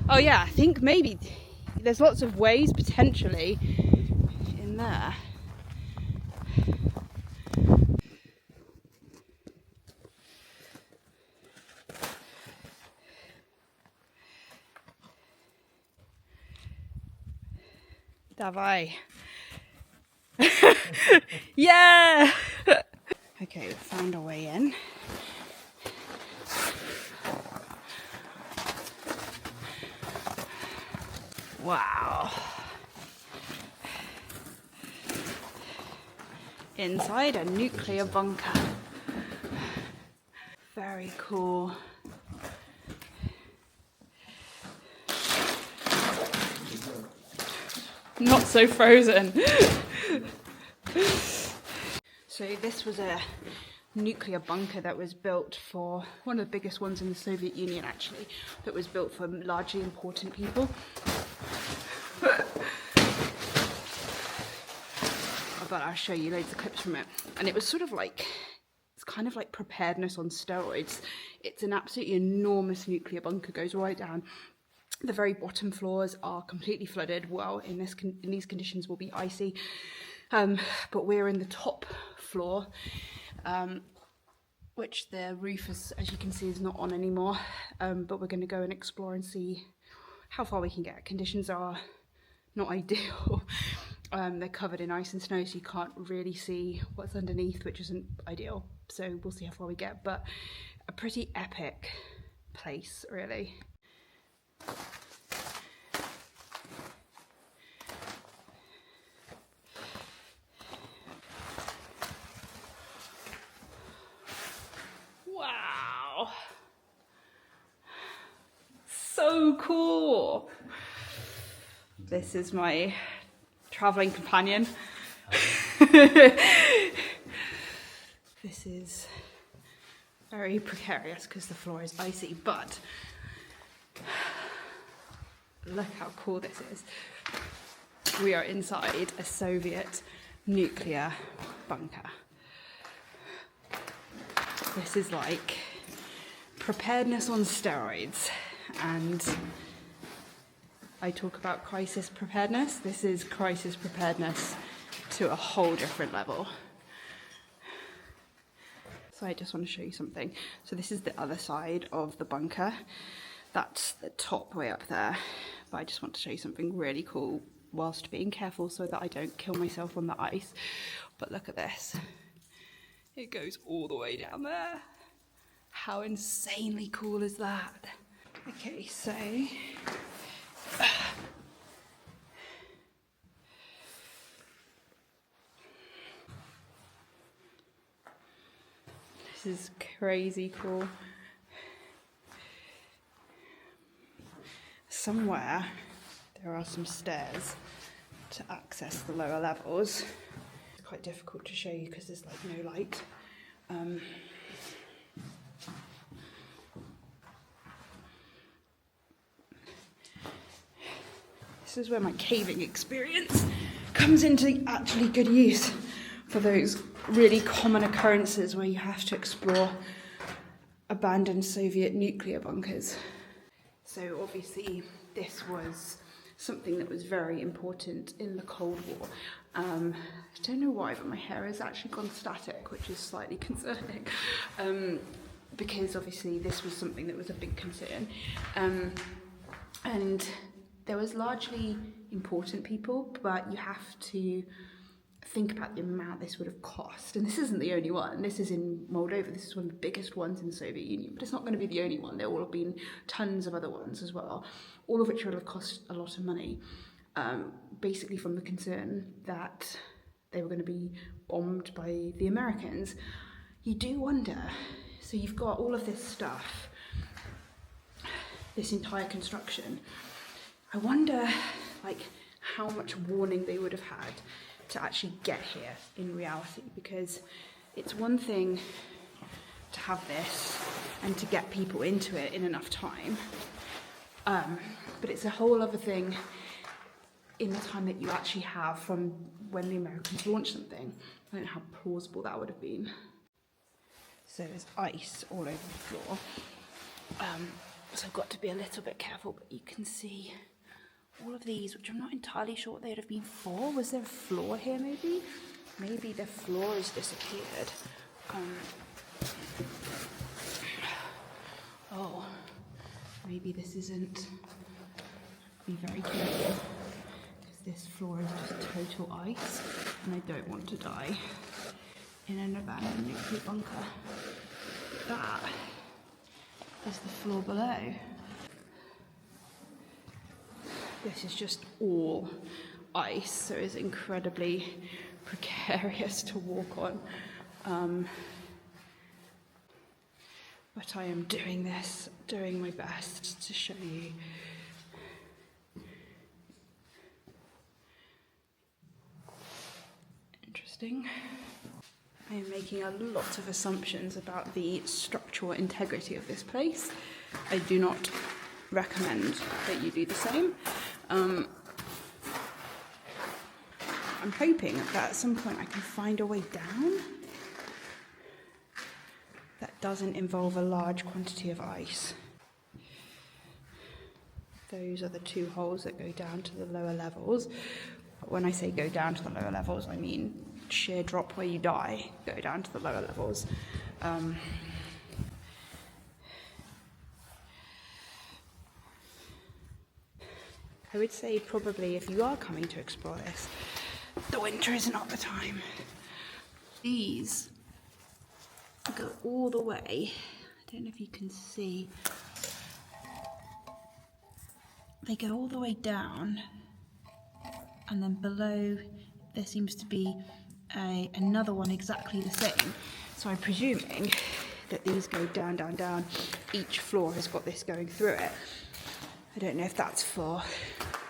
Oh yeah, I think maybe there's lots of ways potentially in there. Dawaj. Yeah! Okay, we found our way in. Wow. Inside a nuclear bunker. Very cool. Not so frozen. So this was a nuclear bunker that was built for one of the biggest ones in the Soviet Union, actually, that was built for largely important people. But I'll show you loads of clips from it. And it was sort of like, it's kind of like preparedness on steroids. It's an absolutely enormous nuclear bunker, goes right down. The very bottom floors are completely flooded. Well, in these conditions will be icy. But we're in the top floor, which the roof is, as you can see, is not on anymore. But we're going to go and explore and see how far we can get. Conditions are not ideal. They're covered in ice and snow, so you can't really see what's underneath, which isn't ideal. So we'll see how far we get, but a pretty epic place, really. Wow. So cool. This is my traveling companion. This is very precarious because the floor is icy, but look how cool this is. We are inside a Soviet nuclear bunker. This is like preparedness on steroids, and I talk about crisis preparedness. This is crisis preparedness to a whole different level. So I just want to show you something. So this is the other side of the bunker. That's the top way up there. But I just want to show you something really cool whilst being careful so that I don't kill myself on the ice. But look at this. It goes all the way down there. How insanely cool is that? Okay, so this is crazy cool. Somewhere there are some stairs to access the lower levels. It's quite difficult to show you because there's like no light. This is where my caving experience comes into actually good use for those really common occurrences where you have to explore abandoned Soviet nuclear bunkers. So obviously this was something that was very important in the Cold War. I don't know why, but my hair has actually gone static, which is slightly concerning, because obviously this was something that was a big concern. And there was largely important people, but you have to think about the amount this would have cost. And this isn't the only one. This is in Moldova. This is one of the biggest ones in the Soviet Union, but it's not going to be the only one. There will have been tons of other ones as well, all of which will have cost a lot of money, basically from the concern that they were going to be bombed by the Americans. You do wonder, so you've got all of this stuff, this entire construction. I wonder, like, how much warning they would have had to actually get here in reality, because it's one thing to have this and to get people into it in enough time, but it's a whole other thing in the time that you actually have from when the Americans launched something. I don't know how plausible that would have been. So there's ice all over the floor. So I've got to be a little bit careful, but you can see all of these, which I'm not entirely sure what they'd have been for. Was there a floor here maybe? Maybe the floor has disappeared. Oh, maybe this isn't. Be very careful, because this floor is just total ice, and I don't want to die in an abandoned nuclear bunker. That is the floor below. This is just all ice, so it's incredibly precarious to walk on. But I am doing my best to show you. Interesting. I am making a lot of assumptions about the structural integrity of this place. I do not recommend that you do the same. I'm hoping that at some point I can find a way down that doesn't involve a large quantity of ice. Those are the two holes that go down to the lower levels. When I say go down to the lower levels, I mean sheer drop where you die, go down to the lower levels. I would say probably if you are coming to explore this, the winter is not the time. These go all the way, I don't know if you can see, they go all the way down, and then below there seems to be another one exactly the same. So I'm presuming that these go down, down, down. Each floor has got this going through it. I don't know if that's for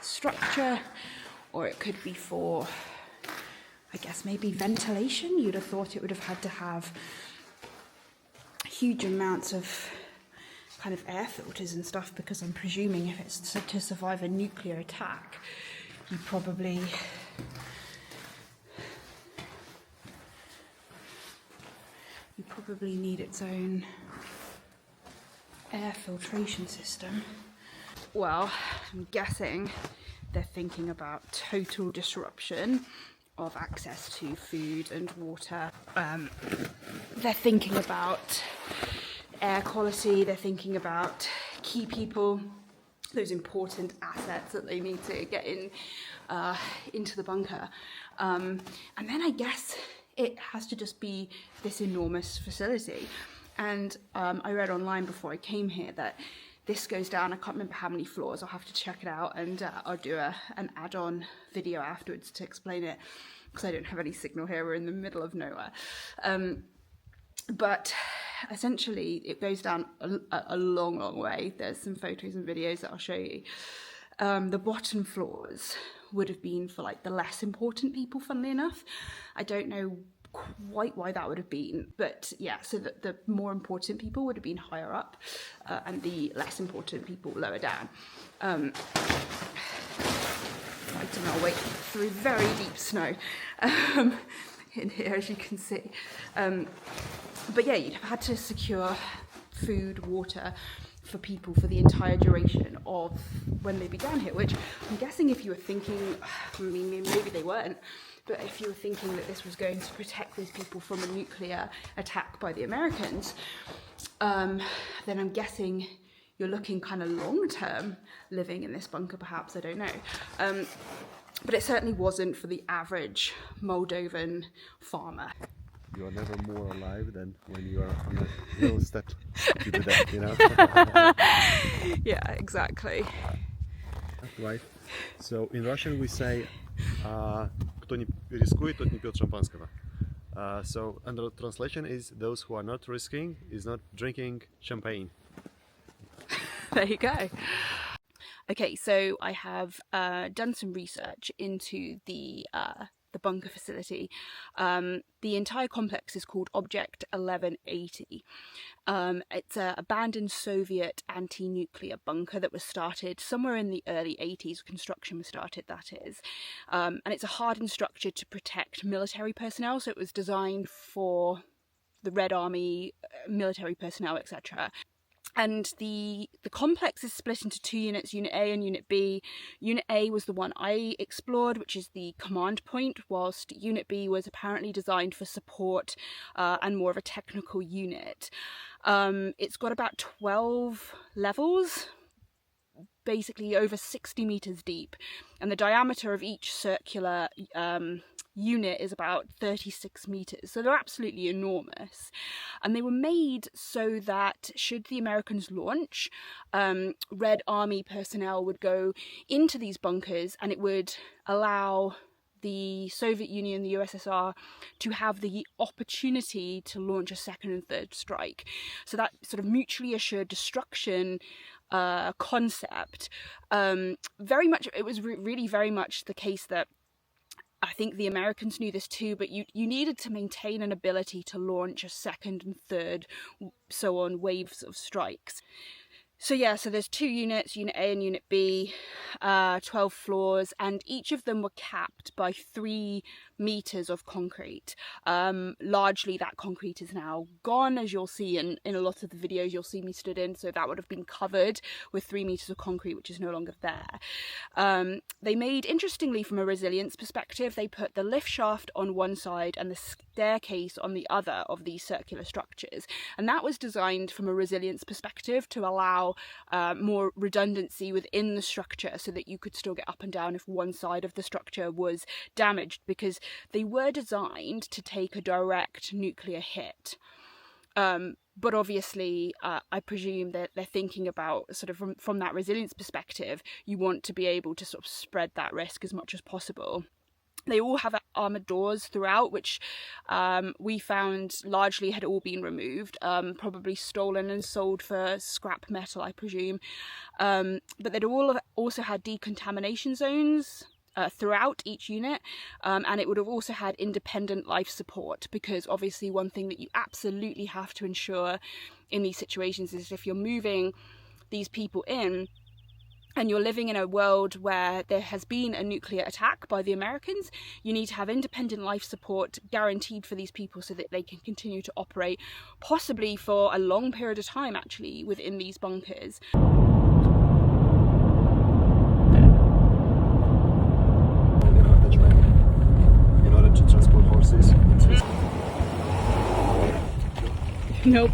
structure, or it could be for, I guess, maybe ventilation. You'd have thought it would have had to have huge amounts of kind of air filters and stuff, because I'm presuming if it's to survive a nuclear attack, you probably need its own air filtration system. Well, I'm guessing they're thinking about total disruption of access to food and water. They're thinking about air quality, they're thinking about key people, those important assets that they need to get into the bunker. And then I guess it has to just be this enormous facility. And I read online before I came here that this goes down, I can't remember how many floors, I'll have to check it out, and I'll do an add-on video afterwards to explain it, because I don't have any signal here, we're in the middle of nowhere. But essentially it goes down a long, long way. There's some photos and videos that I'll show you. The bottom floors would have been for like the less important people, funnily enough. I don't know quite why that would have been, but yeah, so the more important people would have been higher up, and the less important people lower down. Right, and I'll wait through very deep snow in here, as you can see. But yeah, you'd have had to secure food, water for people for the entire duration of when they began here, which I'm guessing if you were thinking, I mean, maybe they weren't, but if you were thinking that this was going to protect these people from a nuclear attack by the Americans, then I'm guessing you're looking kind of long-term living in this bunker, perhaps, I don't know. But it certainly wasn't for the average Moldovan farmer. You are never more alive than when you are on a little step to the death, you know? Yeah, exactly. Right. So in Russian we say, кто не рискует, тот не пьет шампанского. So under translation is, those who are not risking is not drinking champagne. There you go. Okay, so I have done some research into the bunker facility. The entire complex is called Object 1180. It's an abandoned Soviet anti-nuclear bunker that was started somewhere in the early 80s. Construction was started, that is. And it's a hardened structure to protect military personnel, so it was designed for the Red Army, military personnel, etc. And the complex is split into two units, Unit A and Unit B. Unit A was the one I explored, which is the command point, whilst Unit B was apparently designed for support and more of a technical unit. It's got about 12 levels, basically over 60 meters deep, and the diameter of each circular unit is about 36 meters, so they're absolutely enormous. And they were made so that should the Americans launch, Red Army personnel would go into these bunkers, and it would allow the Soviet Union, the USSR, to have the opportunity to launch a second and third strike. So that sort of mutually assured destruction concept, very much, it was really very much the case that I think the Americans knew this too, but you needed to maintain an ability to launch a second and third, so on, waves of strikes. So yeah, so there's two units, Unit A and Unit B, 12 floors, and each of them were capped by 3 meters of concrete. Largely that concrete is now gone, as you'll see in a lot of the videos you'll see me stood in, so that would have been covered with 3 meters of concrete, which is no longer there. They made, interestingly, from a resilience perspective, they put the lift shaft on one side and the staircase on the other of these circular structures, and that was designed from a resilience perspective to allow more redundancy within the structure, so that you could still get up and down if one side of the structure was damaged, because they were designed to take a direct nuclear hit. But obviously, I presume that they're thinking about sort of from that resilience perspective, you want to be able to sort of spread that risk as much as possible. They all have armoured doors throughout, which we found largely had all been removed, probably stolen and sold for scrap metal, I presume. But they'd all also had decontamination zones throughout each unit, and it would have also had independent life support, because obviously one thing that you absolutely have to ensure in these situations is if you're moving these people in, and you're living in a world where there has been a nuclear attack by the Americans, you need to have independent life support guaranteed for these people so that they can continue to operate, possibly for a long period of time actually, within these bunkers. In order to transport horses. Nope.